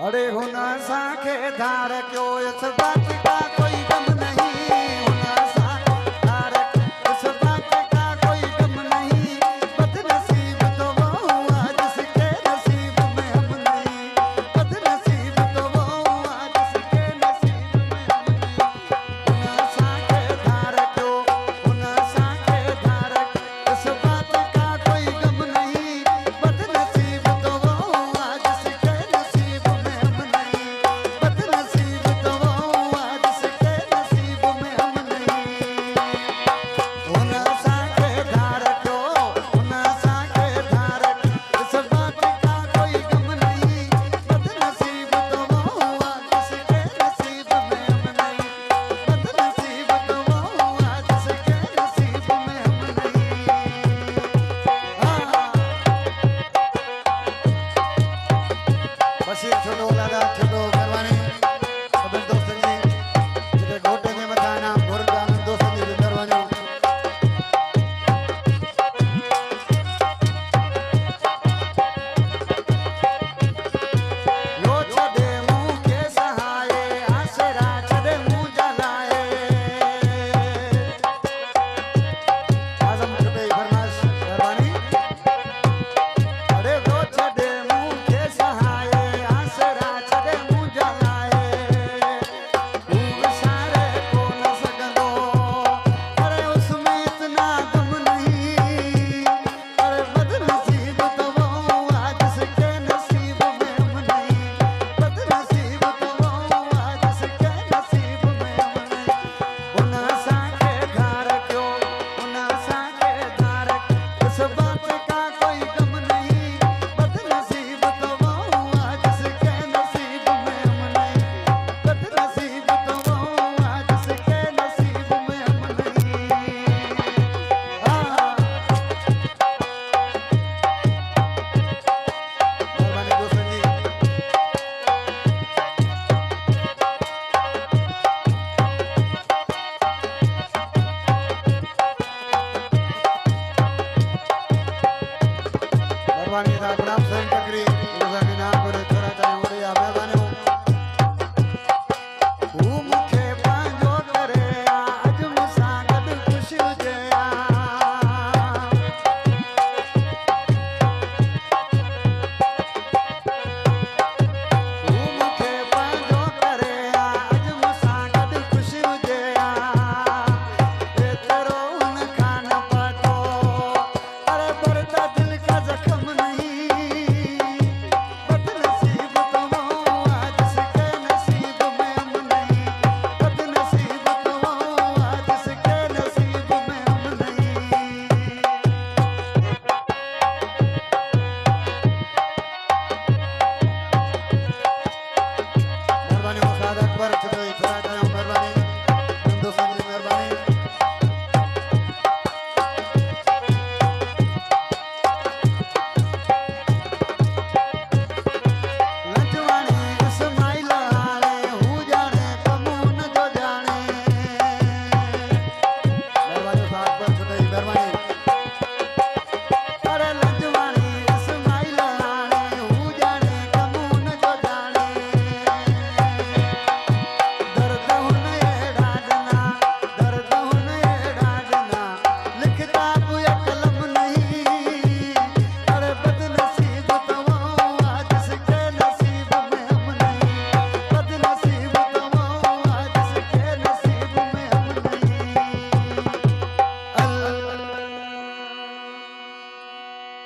अरे हुना साखे धार क्यों इस बात का कोई गम नहीं, हुना साखे धार इस बात का कोई गम नहीं, बदनसीब तो वो हुआ जिसके नसीब में हम नहीं, बदनसीब तो वो हुआ जिसके नसीब में हम नहीं। हुना साखे धार क्यों, हुना साखे धार इस बात का कोई गम नहीं, बदनसीब तो वो हुआ जिसके नसीब में हम नहीं, बदनसीब तो वो हुआ जिसके नसीब में हम नहीं। हुना साखे धार क्यों, हुना साखे धार इस बात का कोई गम नहीं, बदनसीब तो वो हुआ जिसके नसीब में हम नहीं, बदनसीब तो वो हुआ जिसके नसीब में हम नहीं। बस ये छोड़ो दादा छोड़ो मेहरबानी सभी दोस्तों जी जेके घोटे में मथा नाम घोरदा दोस्तों जी मेहरबानी। यो छड़े मुंह के सहाये आसरा छड़े मुंह जलाए, आजम छड़े फरमाइश मेहरबानी। अरे वो छड़े मुंह के सहाये आसरा छड़े मुंह जलाए, तू सारे को न सकदो, अरे उसमें इतना गम नहीं, अरे बदनसीब तो वो हुआ जिसके नसीब में हम नहीं, बदनसीब तो वो हुआ जिसके नसीब में हम नहीं। हुना साखे धार क्यों, हुना साखे धार इस बात का कोई गम नहीं, बदनसीब तो वो हुआ जिसके नसीब में हम नहीं, बदनसीब तो वो हुआ जिसके नसीब में हम नहीं। मेहरबानी दोस्तों जी। मेहरबानी था गुलाम हुसैन टकरी रोजा के नाम पर थोड़ा टाइम हो रहा मेहरबानी हूँ मुखे पांजो करे आज मुसा गड खुश हुजया, मुखे पांजो करे आज मुसा गड खुश हुजया, तेरो उन खान पातो, अरे भरता दिल का जख्म नहीं, बदनसीब तो वो हुआ जिसके नसीब में हम नहीं, बदनसीब तो वो हुआ जिसके नसीब में हम नहीं। मेहरबानी उस्ताद अकबर छुटोई